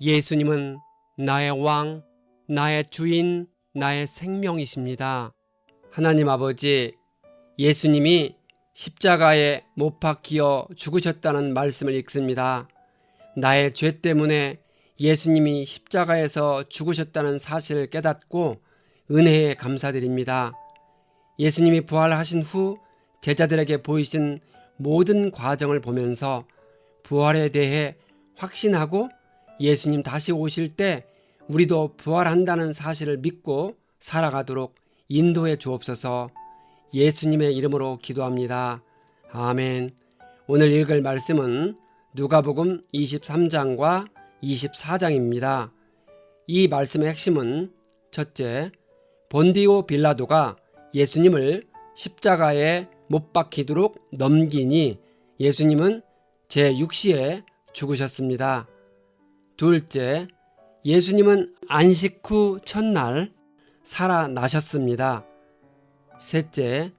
예수님은 나의 왕, 나의 주인, 나의 생명이십니다. 하나님 아버지, 예수님이 십자가에 못 박혀 죽으셨다는 말씀을 읽습니다. 나의 죄 때문에 예수님이 십자가에서 죽으셨다는 사실을 깨닫고 은혜에 감사드립니다. 예수님이 부활하신 후 제자들에게 보이신 모든 과정을 보면서 부활에 대해 확신하고 예수님 다시 오실 때 우리도 부활한다는 사실을 믿고 살아가도록 인도해 주옵소서. 예수님의 이름으로 기도합니다. 아멘. 오늘 읽을 말씀은 누가복음 23장과 24장입니다. 이 말씀의 핵심은 첫째, 본디오 빌라도가 예수님을 십자가에 못 박히도록 넘기니 예수님은 제6시에 죽으셨습니다. 둘째, 예수님은 안식 후 첫날 살아나셨습니다. 셋째,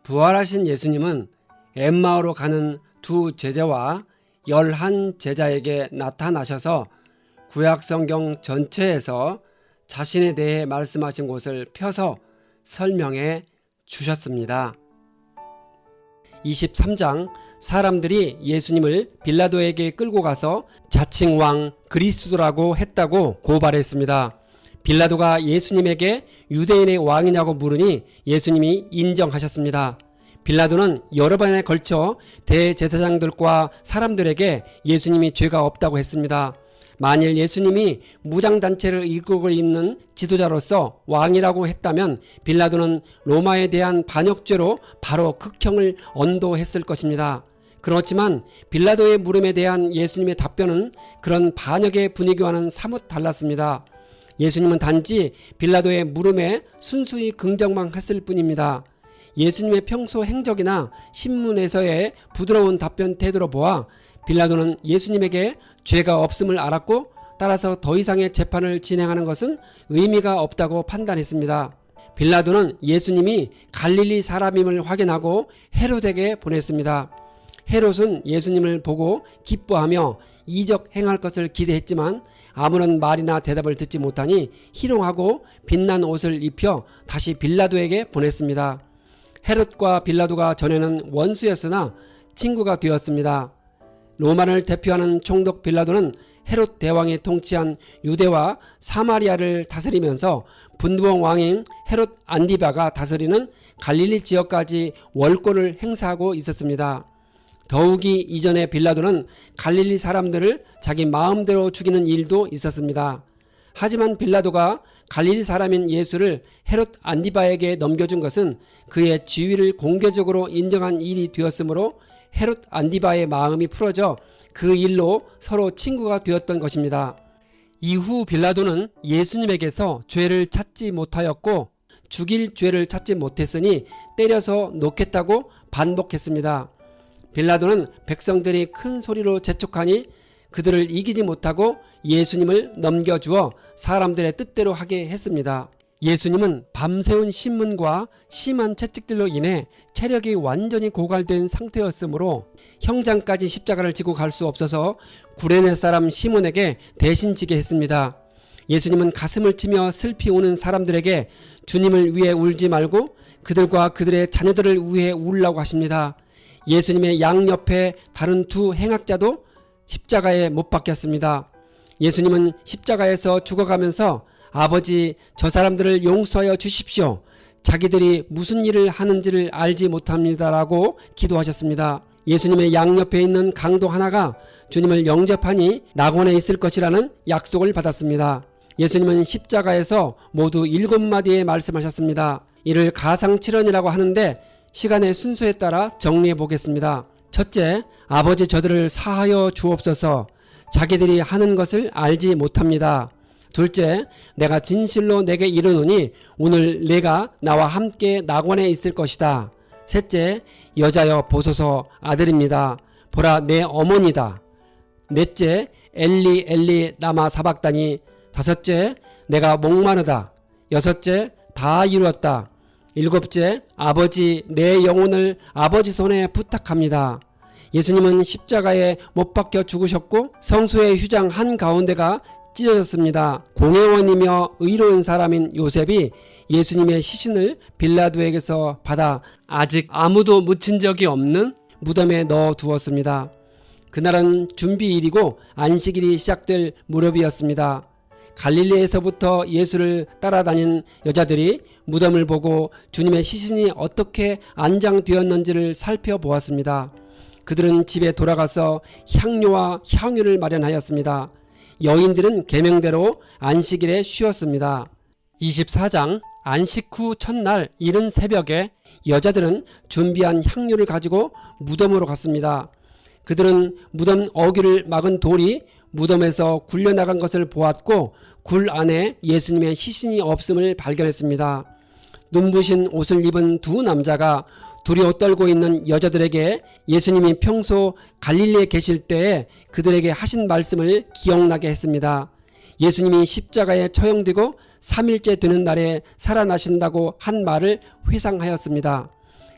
부활하신 예수님은 엠마오로 가는 두 제자와 11제자에게 나타나셔서 구약성경 전체에서 자신에 대해 말씀하신 곳을 펴서 설명해 주셨습니다. 23장, 사람들이 예수님을 빌라도에게 끌고 가서 자칭 왕 그리스도라고 했다고 고발했습니다. 빌라도가 예수님에게 유대인의 왕이냐고 물으니 예수님이 인정하셨습니다. 빌라도는 여러 번에 걸쳐 대제사장들과 사람들에게 예수님이 죄가 없다고 했습니다. 만일 예수님이 무장단체를 이끌고 있는 지도자로서 왕이라고 했다면 빌라도는 로마에 대한 반역죄로 바로 극형을 언도했을 것입니다. 그렇지만 빌라도의 물음에 대한 예수님의 답변은 그런 반역의 분위기와는 사뭇 달랐습니다. 예수님은 단지 빌라도의 물음에 순수히 긍정만 했을 뿐입니다. 예수님의 평소 행적이나 신문에서의 부드러운 답변 태도로 보아 빌라도는 예수님에게 죄가 없음을 알았고 따라서 더 이상의 재판을 진행하는 것은 의미가 없다고 판단했습니다. 빌라도는 예수님이 갈릴리 사람임을 확인하고 헤롯에게 보냈습니다. 헤롯은 예수님을 보고 기뻐하며 이적 행할 것을 기대했지만 아무런 말이나 대답을 듣지 못하니 희롱하고 빛난 옷을 입혀 다시 빌라도에게 보냈습니다. 헤롯과 빌라도가 전에는 원수였으나 친구가 되었습니다. 로마를 대표하는 총독 빌라도는 헤롯 대왕이 통치한 유대와 사마리아를 다스리면서 분봉 왕인 헤롯 안디바가 다스리는 갈릴리 지역까지 월권을 행사하고 있었습니다. 더욱이 이전에 빌라도는 갈릴리 사람들을 자기 마음대로 죽이는 일도 있었습니다. 하지만 빌라도가 갈릴리 사람인 예수를 헤롯 안디바에게 넘겨준 것은 그의 지위를 공개적으로 인정한 일이 되었으므로 헤롯 안디바의 마음이 풀어져 그 일로 서로 친구가 되었던 것입니다. 이후 빌라도는 예수님에게서 죄를 찾지 못하였고 죽일 죄를 찾지 못했으니 때려서 놓겠다고 반복했습니다. 빌라도는 백성들이 큰 소리로 재촉하니 그들을 이기지 못하고 예수님을 넘겨주어 사람들의 뜻대로 하게 했습니다. 예수님은 밤새운 신문과 심한 채찍들로 인해 체력이 완전히 고갈된 상태였으므로 형장까지 십자가를 지고 갈 수 없어서 구레네 사람 시몬에게 대신 지게 했습니다. 예수님은 가슴을 치며 슬피 우는 사람들에게 주님을 위해 울지 말고 그들과 그들의 자녀들을 위해 울라고 하십니다. 예수님의 양옆에 다른 두 행악자도 십자가에 못 박혔습니다. 예수님은 십자가에서 죽어가면서 아버지, 저 사람들을 용서하여 주십시오. 자기들이 무슨 일을 하는지를 알지 못합니다라고 기도하셨습니다. 예수님의 양옆에 있는 강도 하나가 주님을 영접하니 낙원에 있을 것이라는 약속을 받았습니다. 예수님은 십자가에서 모두 7마디의 말씀하셨습니다. 이를 가상칠언이라고 하는데 시간의 순서에 따라 정리해 보겠습니다. 첫째, 아버지 저들을 사하여 주옵소서. 자기들이 하는 것을 알지 못합니다. 둘째, 내가 진실로 내게 이르노니 오늘 내가 나와 함께 낙원에 있을 것이다. 셋째, 여자여 보소서 아들입니다. 보라 내 어머니다. 넷째, 엘리 엘리 라마 사박다니. 다섯째, 내가 목마르다. 여섯째, 다 이루었다. 일곱째, 아버지 내 영혼을 아버지 손에 부탁합니다. 예수님은 십자가에 못 박혀 죽으셨고 성소의 휴장 한가운데가 찢어졌습니다. 공회원이며 의로운 사람인 요셉이 예수님의 시신을 빌라도에게서 받아 아직 아무도 묻힌 적이 없는 무덤에 넣어 두었습니다. 그날은 준비일이고 안식일이 시작될 무렵이었습니다. 갈릴리에서부터 예수를 따라다닌 여자들이 무덤을 보고 주님의 시신이 어떻게 안장되었는지를 살펴보았습니다. 그들은 집에 돌아가서 향료와 향유를 마련하였습니다. 여인들은 계명대로 안식일에 쉬었습니다. 24장 안식 후 첫날 이른 새벽에 여자들은 준비한 향유를 가지고 무덤으로 갔습니다. 그들은 무덤 어귀를 막은 돌이 무덤에서 굴려나간 것을 보았고 굴 안에 예수님의 시신이 없음을 발견했습니다. 눈부신 옷을 입은 두 남자가 두려워 떨고 있는 여자들에게 예수님이 평소 갈릴리에 계실 때에 그들에게 하신 말씀을 기억나게 했습니다. 예수님이 십자가에 처형되고 3일째 되는 날에 살아나신다고 한 말을 회상하였습니다.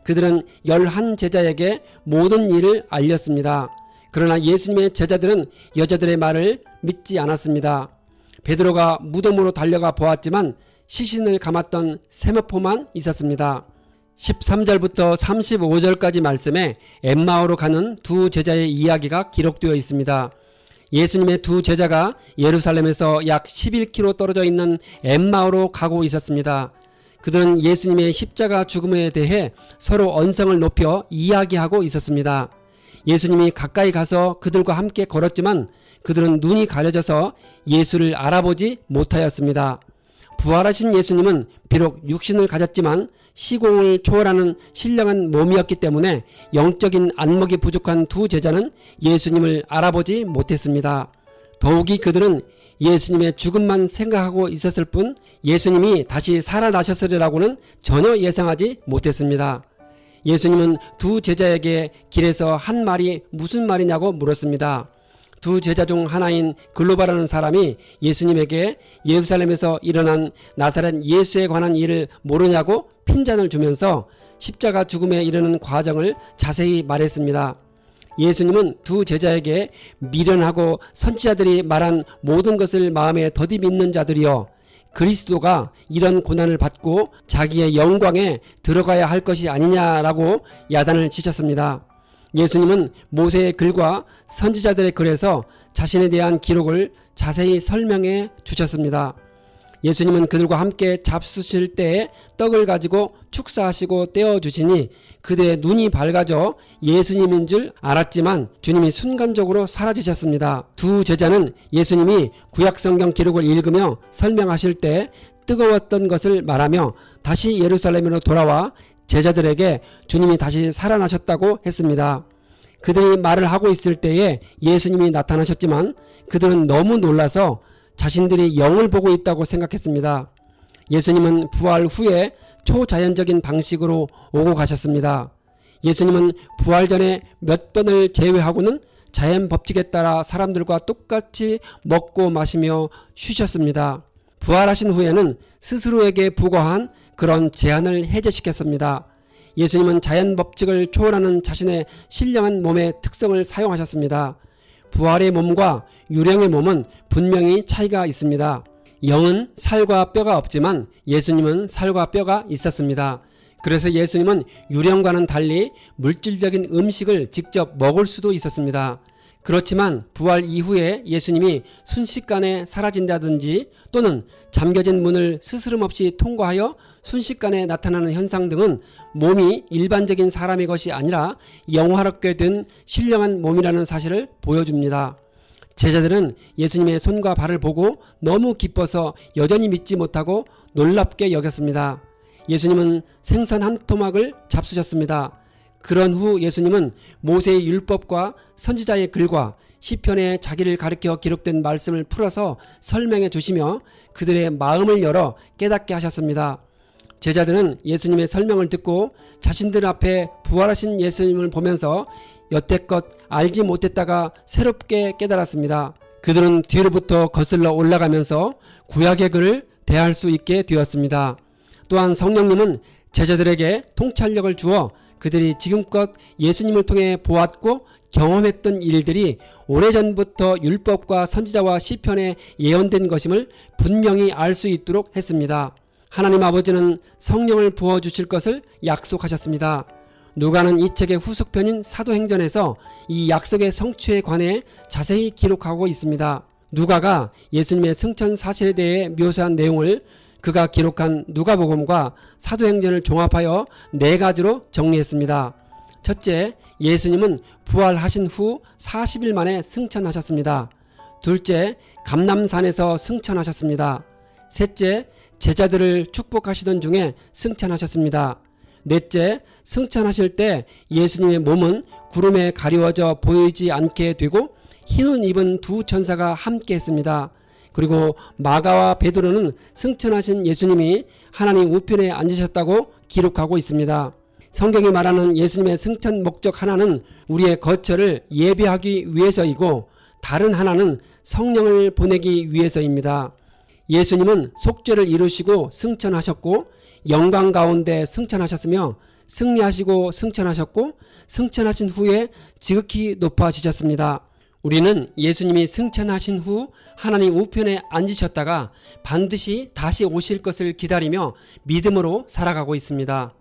그들은 11 제자에게 모든 일을 알렸습니다. 그러나 예수님의 제자들은 여자들의 말을 믿지 않았습니다. 베드로가 무덤으로 달려가 보았지만 시신을 감았던 세마포만 있었습니다. 13절부터 35절까지 말씀에 엠마오로 가는 두 제자의 이야기가 기록되어 있습니다. 예수님의 두 제자가 예루살렘에서 약 11km 떨어져 있는 엠마오로 가고 있었습니다. 그들은 예수님의 십자가 죽음에 대해 서로 언성을 높여 이야기하고 있었습니다. 예수님이 가까이 가서 그들과 함께 걸었지만 그들은 눈이 가려져서 예수를 알아보지 못하였습니다. 부활하신 예수님은 비록 육신을 가졌지만 시공을 초월하는 신령한 몸이었기 때문에 영적인 안목이 부족한 두 제자는 예수님을 알아보지 못했습니다. 더욱이 그들은 예수님의 죽음만 생각하고 있었을 뿐 예수님이 다시 살아나셨으리라고는 전혀 예상하지 못했습니다. 예수님은 두 제자에게 길에서 한 말이 무슨 말이냐고 물었습니다. 두 제자 중 하나인 글로바라는 사람이 예수님에게 예루살렘에서 일어난 나사렛 예수에 관한 일을 모르냐고 핀잔을 주면서 십자가 죽음에 이르는 과정을 자세히 말했습니다. 예수님은 두 제자에게 미련하고 선지자들이 말한 모든 것을 마음에 더디 믿는 자들이여, 그리스도가 이런 고난을 받고 자기의 영광에 들어가야 할 것이 아니냐라고 야단을 치셨습니다. 예수님은 모세의 글과 선지자들의 글에서 자신에 대한 기록을 자세히 설명해 주셨습니다. 예수님은 그들과 함께 잡수실 때에 떡을 가지고 축사하시고 떼어주시니 그들의 눈이 밝아져 예수님인 줄 알았지만 주님이 순간적으로 사라지셨습니다. 두 제자는 예수님이 구약성경 기록을 읽으며 설명하실 때 뜨거웠던 것을 말하며 다시 예루살렘으로 돌아와 제자들에게 주님이 다시 살아나셨다고 했습니다. 그들이 말을 하고 있을 때에 예수님이 나타나셨지만 그들은 너무 놀라서 자신들이 영을 보고 있다고 생각했습니다. 예수님은 부활 후에 초자연적인 방식으로 오고 가셨습니다. 예수님은 부활 전에 몇 번을 제외하고는 자연 법칙에 따라 사람들과 똑같이 먹고 마시며 쉬셨습니다. 부활하신 후에는 스스로에게 부과한 그런 제한을 해제시켰습니다. 예수님은 자연 법칙을 초월하는 자신의 신령한 몸의 특성을 사용하셨습니다. 부활의 몸과 유령의 몸은 분명히 차이가 있습니다. 영은 살과 뼈가 없지만 예수님은 살과 뼈가 있었습니다. 그래서 예수님은 유령과는 달리 물질적인 음식을 직접 먹을 수도 있었습니다. 그렇지만 부활 이후에 예수님이 순식간에 사라진다든지 또는 잠겨진 문을 스스럼 없이 통과하여 순식간에 나타나는 현상 등은 몸이 일반적인 사람의 것이 아니라 영화롭게 된 신령한 몸이라는 사실을 보여줍니다. 제자들은 예수님의 손과 발을 보고 너무 기뻐서 여전히 믿지 못하고 놀랍게 여겼습니다. 예수님은 생선 한 토막을 잡수셨습니다. 그런 후 예수님은 모세의 율법과 선지자의 글과 시편에 자기를 가리켜 기록된 말씀을 풀어서 설명해 주시며 그들의 마음을 열어 깨닫게 하셨습니다. 제자들은 예수님의 설명을 듣고 자신들 앞에 부활하신 예수님을 보면서 여태껏 알지 못했다가 새롭게 깨달았습니다. 그들은 뒤로부터 거슬러 올라가면서 구약의 글을 대할 수 있게 되었습니다. 또한 성령님은 제자들에게 통찰력을 주어 그들이 지금껏 예수님을 통해 보았고 경험했던 일들이 오래전부터 율법과 선지자와 시편에 예언된 것임을 분명히 알 수 있도록 했습니다. 하나님 아버지는 성령을 부어주실 것을 약속하셨습니다. 누가는 이 책의 후속편인 사도행전에서 이 약속의 성취에 관해 자세히 기록하고 있습니다. 누가가 예수님의 승천 사실에 대해 묘사한 내용을 그가 기록한 누가복음과 사도행전을 종합하여 4가지로 정리했습니다. 첫째, 예수님은 부활하신 후 40일 만에 승천하셨습니다. 둘째, 감람산에서 승천하셨습니다. 셋째, 제자들을 축복하시던 중에 승천하셨습니다. 넷째, 승천하실 때 예수님의 몸은 구름에 가리워져 보이지 않게 되고 흰옷 입은 2 천사가 함께 했습니다. 그리고 마가와 베드로는 승천하신 예수님이 하나님 우편에 앉으셨다고 기록하고 있습니다. 성경이 말하는 예수님의 승천 목적 하나는 우리의 거처를 예비하기 위해서이고 다른 하나는 성령을 보내기 위해서입니다. 예수님은 속죄를 이루시고 승천하셨고 영광 가운데 승천하셨으며 승리하시고 승천하셨고 승천하신 후에 지극히 높아지셨습니다. 우리는 예수님이 승천하신 후 하나님 우편에 앉으셨다가 반드시 다시 오실 것을 기다리며 믿음으로 살아가고 있습니다.